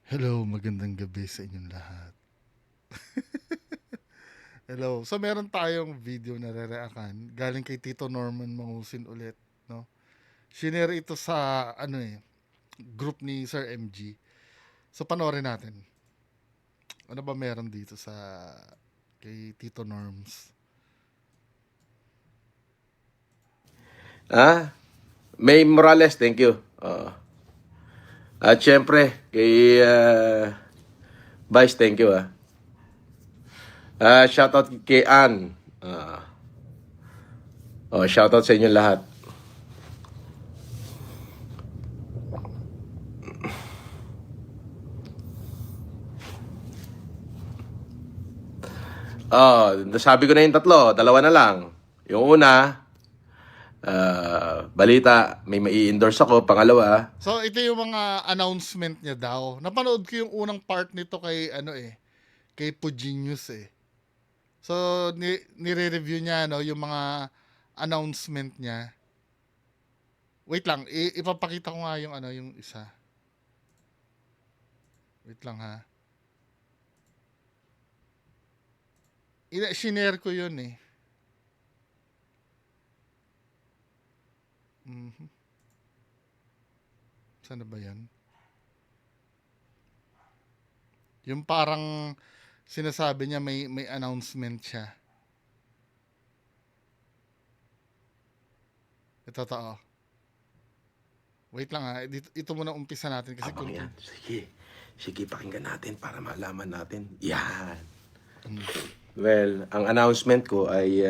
Hello, magandang gabi sa inyong lahat. Hello. So meron tayong video na rereakan galing kay Tito Norman Mangusin ulit, no? Shinare ito sa group ni Sir MG. So panoorin natin. Ano ba meron dito sa kay Tito Norms? May Morales, thank you. At syempre, kay Vice, thank you. Shoutout kay Ann. Shoutout sa inyo lahat. Sabi ko na yung tatlo, dalawa na lang. Yung una, balita, may mai-endorse ako. Pangalawa, So ito yung mga announcement niya daw. Napanood ko yung unang part nito kay kay Puginius eh. So nire-review niya yung mga announcement niya. Wait lang, ipapakita ko nga yung yung isa. Wait lang ha. Shinare ko yun eh. Mhm. Saan na ba yan? Yung parang sinasabi niya may announcement siya. Ito to. Wait lang ha. Ito muna umpisa natin kasi abang yan. Sige. Sige, pakinggan natin para malaman natin. Yan. Well, ang announcement ko ay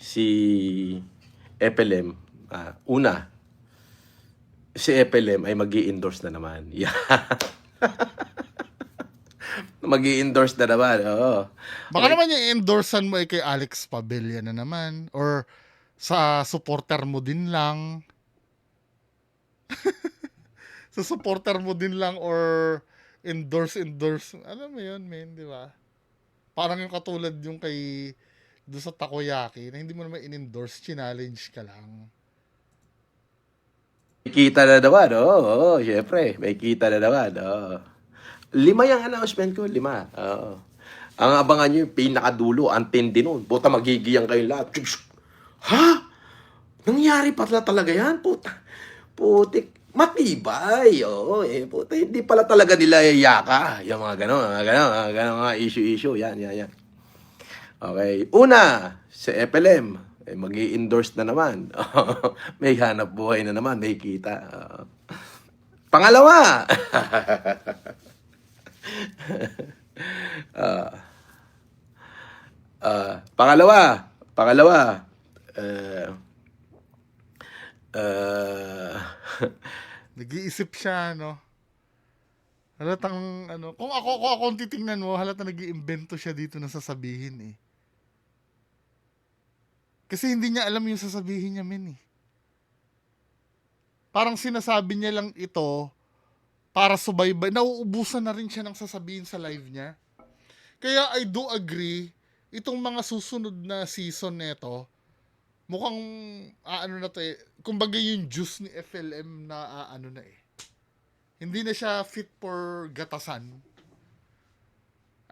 si FLM. Una, si FLM ay mag-i-endorse na naman. Yan. Mag-i-endorse na naman. Oo. Baka naman yung endorsan mo kay Alex Pabella na naman or sa supporter mo din lang. Sa supporter mo din lang or endorse. Alam mo yun, men, di ba? Parang yung katulad yung kay do sa takoyaki na hindi mo naman in-endorse, challenge ka lang. May kita na naman. Oo, syempre. May kita na naman. Oo. 5 yung announcement ko. 5. Oo. Ang abangan nyo yung pinakadulo. Ang tindi nun. Puta, magigiyang kayo lahat. Ha? Nangyari pa talaga yan? Puta. Putik. Matibay. Oo, puta. Hindi pala talaga nila yayaka. Yung mga gano'n. Mga gano'n. Mga issue. Yan. Okay. Una, si FLM. Mag-i-endorse na naman. May hanap buhay na naman. May kita. Pangalawa. Pangalawa. Uh, uh, Nag-iisip siya, no? Halatang, kung ako ang titingnan mo, halatang nag-iimbento siya dito na sasabihin eh. Kasi hindi niya alam yung sasabihin niya, men eh. Parang sinasabi niya lang ito para subaybay. Nauubusan na rin siya ng sasabihin sa live niya. Kaya I do agree, itong mga susunod na season nito, mukhang ano na to eh. Kumbaga yung juice ni FLM na ano na eh. Hindi na siya fit for gatasan.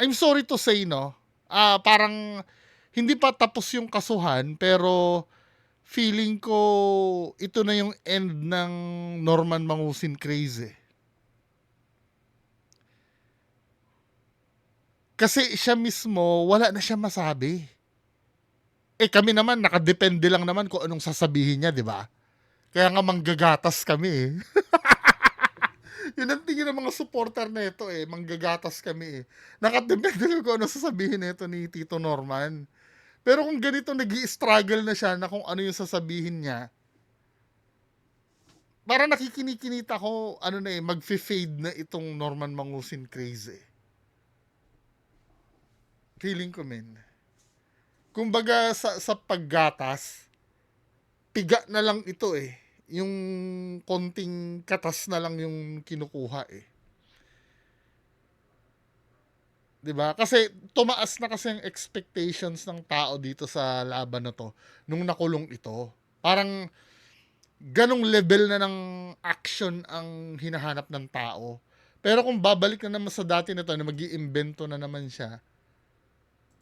I'm sorry to say, no? Parang hindi pa tapos yung kasuhan, pero feeling ko ito na yung end ng Norman Mangusin craze eh. Kasi siya mismo, wala na siya masabi. Kami naman, nakadepende lang naman kung anong sasabihin niya, di ba? Kaya nga manggagatas kami eh. Yun ang tingin ng mga supporter na ito eh. Manggagatas kami eh. Nakadepende lang kung anong sasabihin nito ni Tito Norman. Pero kung ganito nag struggle na siya na kung ano yung sasabihin niya, para nakikinikinita ko, mag-fade na itong Norman Mangusin craze eh. Feeling ko, men. Kumbaga sa paggatas, piga na lang ito eh. Yung konting katas na lang yung kinukuha eh. 'Di ba? Kasi tumaas na kasi ang expectations ng tao dito sa laban na to nung nakulong ito. Parang ganong level na ng action ang hinahanap ng tao Pero kung babalik na naman sa dati na to, na mag-iimbento na naman siya,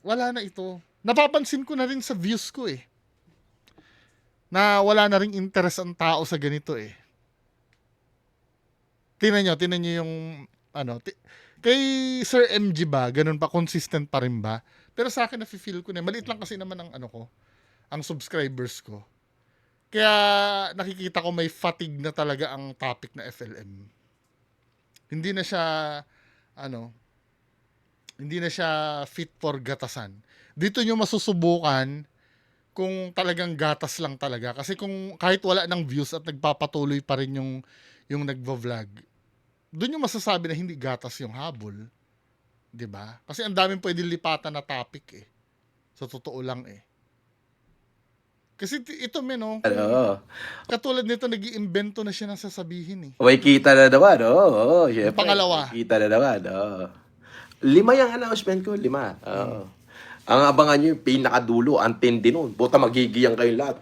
wala na ito. Napapansin ko na rin sa views ko eh. Na wala na rin interest ang tao sa ganito eh. Tingnan nyo yung, kay Sir MG ba, ganun pa, consistent pa rin ba? Pero sa akin, nafe-feel ko na, maliit lang kasi naman ang ang subscribers ko. Kaya nakikita ko may fatigue na talaga ang topic na FLM. Hindi na siya, hindi na siya fit for gatasan. Dito nyo masusubukan kung talagang gatas lang talaga. Kasi kung kahit wala ng views at nagpapatuloy pa rin yung nagvo-vlog, doon yung masasabi na hindi gatas yung habol. 'Di ba? Kasi ang daming pwedeng lipatan na topic eh. Sa totoo lang eh. Kasi ito Ano, katulad nito nag-iimbento na siya ng sasabihin eh. may kita na naman, oo. Syempre, Pangalawa. may kita na naman, oo. 5 yung announcement ko, 5. Oo. Ang abangan nyo yung pinakadulo, ang tindi nun. Puta, magigiyang kayo lahat.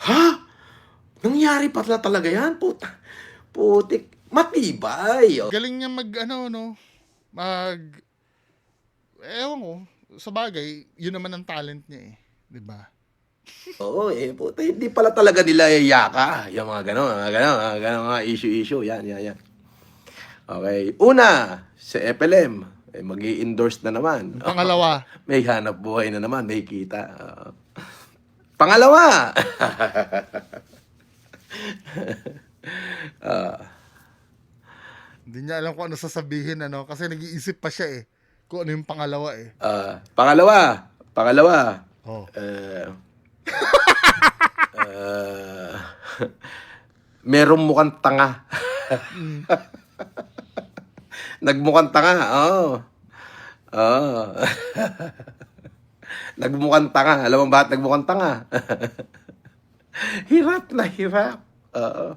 Ha? Nangyari pa talaga yan? Puta. Putik. Matibay. Oh. Galing niya ewan ko, sa bagay, yun naman ang talent niya eh. 'Di ba? Oo, puta. Hindi pala talaga nila yaka. Yung mga gano'n, mga issue. Yan. Okay. Una, si FLM. Mag-i-endorse na naman. Pangalawa. May hanap buhay na naman, may kita. Pangalawa! Hindi niya alam kung ano sasabihin kasi nag-iisip pa siya eh. Kung ano yung pangalawa eh. Pangalawa. Oh. Merong mukhang tanga. Nagmukhang tanga, oo. Nagmukhang tanga. Alam mo bakit nagmukhang tanga? Hirap na hirap. Oo.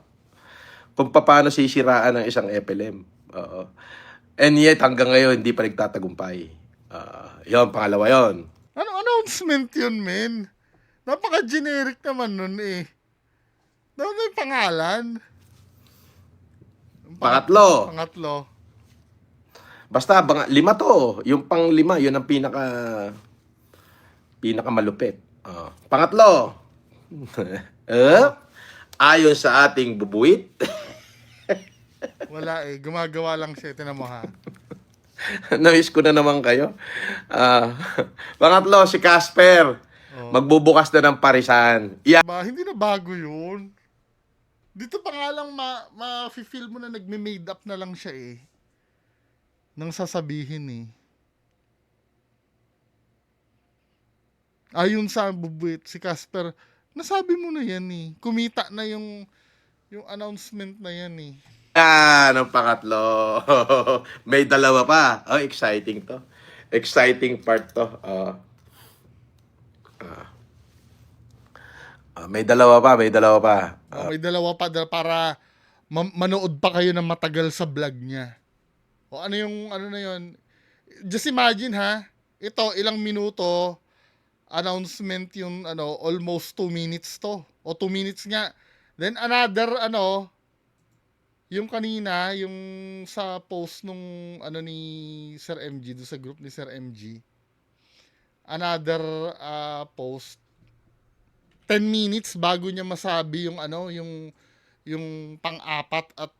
Kung paano sisiraan ng isang FLM. Oo. And yet, hanggang ngayon, hindi pa nagtatagumpay. Yun, pangalawa yun. Ano announcement yun, men? Napaka-generic naman nun eh. Dapat may pangalan. Pangatlo. Basta, 5 to. Yung pang 5, yun ang pinakamalupit. Pangatlo. Ayon sa ating bubuit. Wala eh. Gumagawa lang siya. Tinan mo ha. Namiss ko na naman kayo. Pangatlo, si Casper. Magbubukas na ng parisan. Hindi na bago yun. Dito pa nga lang ma-feel mo na nagme-made up na lang siya eh. Nang sasabihin eh. Ayun sa bubuit, si Casper, nasabi mo na yan eh. Kumita na yung announcement na yan eh. Ang pangatlo. May dalawa pa. Exciting to. Exciting part to. May dalawa pa. May dalawa pa para manood pa kayo ng matagal sa vlog niya. O ano na yun? Just imagine ha. Ito, ilang minuto, announcement yung almost 2 minutes to. O 2 minutes nga. Then another yung kanina, yung sa post nung ni Sir MG, do sa group ni Sir MG. Another post 10 minutes bago niya masabi yung yung pang-apat at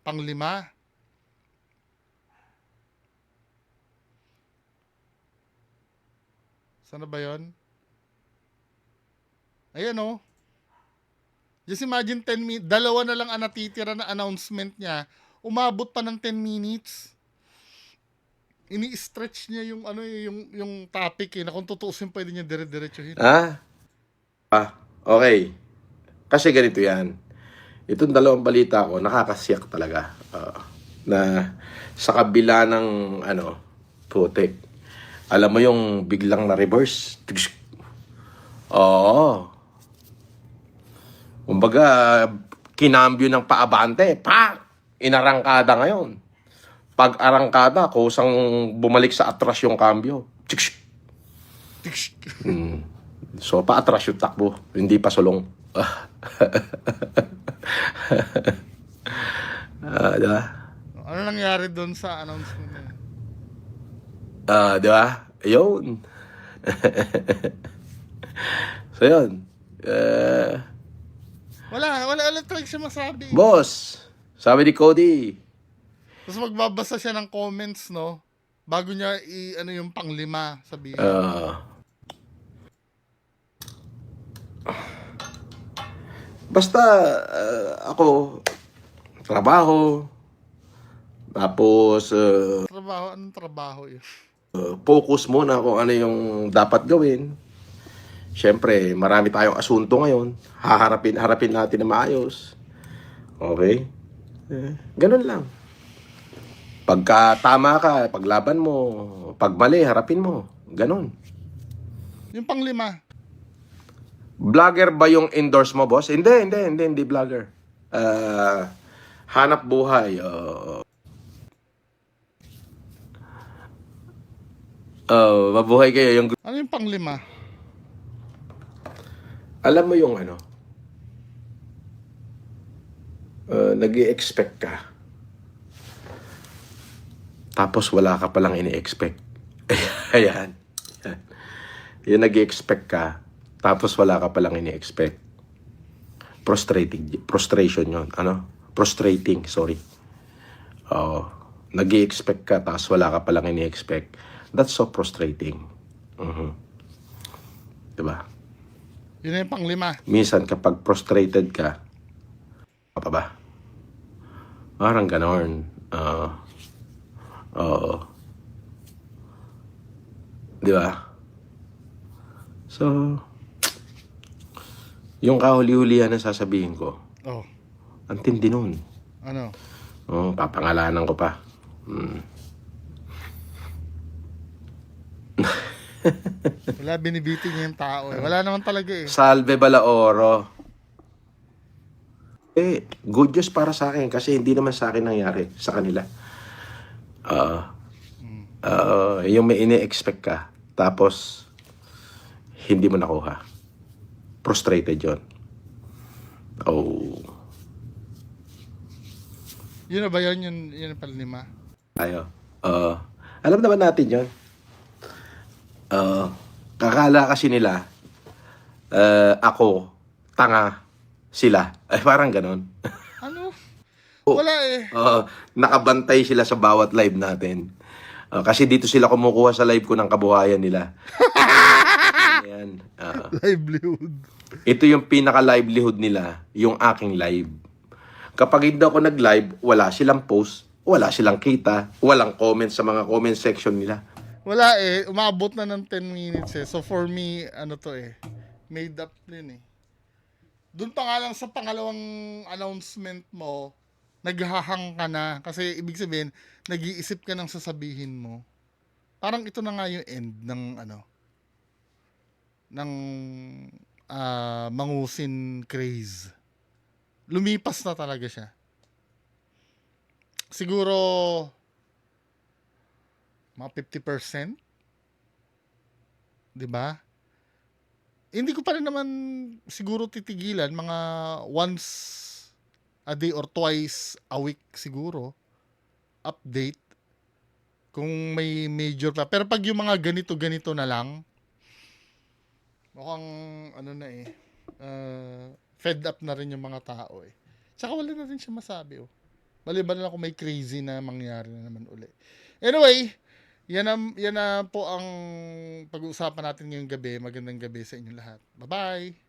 pang-5. Sana ba 'yon? Ayan Just imagine 10 minutes, dalawa na lang ang natitira na announcement niya. Umabot pa ng 10 minutes. Ini-stretch niya yung topic na kung tutuusin pwede niya dire-diretsuhin. Okay. Kasi ganito yan. Itong dalawang balita ko, nakakasiyak talaga. Na sa kabila ng putik. Alam mo yung biglang na-reverse? Oo. Kumbaga, kinambyo ng paabante. Inarangkada ngayon. Pag-arangkada, kusang bumalik sa atras yung kambyo. So, pa-atras yung takbo. Hindi pa sulong. Diba? Ano nangyari doon sa announcement na yun? Di ba? Ayun. So, yun. Wala talaga siya masabi. Boss, sabi ni Cody, Tapos magbabasa siya ng comments, no? Bago niya ano yung panglima sabihin. basta ako, trabaho, tapos Anong trabaho yun? focus muna kung ano yung dapat gawin. Siyempre, marami tayong asunto ngayon. Harapin natin na maayos. Okay? Ganun lang. Pagka tama ka, paglaban mo. Pag mali, harapin mo. Ganun. Yung panglima. Vlogger ba yung endorse mo, boss? Hindi vlogger. Hanap buhay. Mabuhay kayo. Ano yung panglima? Alam mo yung ano, nag-i-expect ka. Tapos wala ka palang ini-expect. Ayan. Yung nag-i-expect ka, tapos wala ka palang ini-expect. Frustration yun. Frustrating, sorry. Nag-i-expect ka, tapos wala ka palang ini-expect. That's so frustrating. Diba? Yun na yung panglima. Minsan kapag frustrated ka, pa ba? Parang ganon. Di ba? So, yung kahuli-hulihan na sasabihin ko, Oh, ang tindi nun. ano? Papangalanan ko pa. Wala, binibiting niya yung tao eh. Wala naman talaga eh. Salve Balaoro. Good news para sa akin kasi hindi naman sa akin nangyari, sa kanila. Yung may ini-expect ka, tapos hindi mo nakuha. Frustrated yun. Yun na ba yun? Yun ang panglima? Alam naman natin yun. Kakala kasi nila, ako, tanga, sila. Ay, parang ganon. Ano? Wala eh. Nakabantay sila sa bawat live natin. Kasi dito sila kumukuha sa live ko ng kabuhayan nila. Ayan. Livelihood. Ito yung pinaka-livelihood nila, yung aking live. Kapag hindi ako nag-live, wala silang post, wala silang kita, walang comment sa mga comment section nila. Wala eh. Umabot na ng 10 minutes eh. So for me, ano to eh. Made up din eh. Doon pa nga lang sa pangalawang announcement mo, naghahang ka na. Kasi ibig sabihin, nag-iisip ka ng sasabihin mo. Parang ito na nga yung end ng ng mangusin craze. Lumipas na talaga siya. Siguro mga 50%. 'Di ba? Hindi ko pa rin naman siguro titigilan, mga once a day or twice a week siguro update kung may major pa. Pero pag yung mga ganito na lang, mukhang ano na eh, fed up na rin yung mga tao eh. Tsaka wala na rin siya masabi oh. Maliban lang kung may crazy na mangyari na naman uli. Anyway, yan na po ang pag-uusapan natin ngayong gabi. Magandang gabi sa inyong lahat. Bye-bye!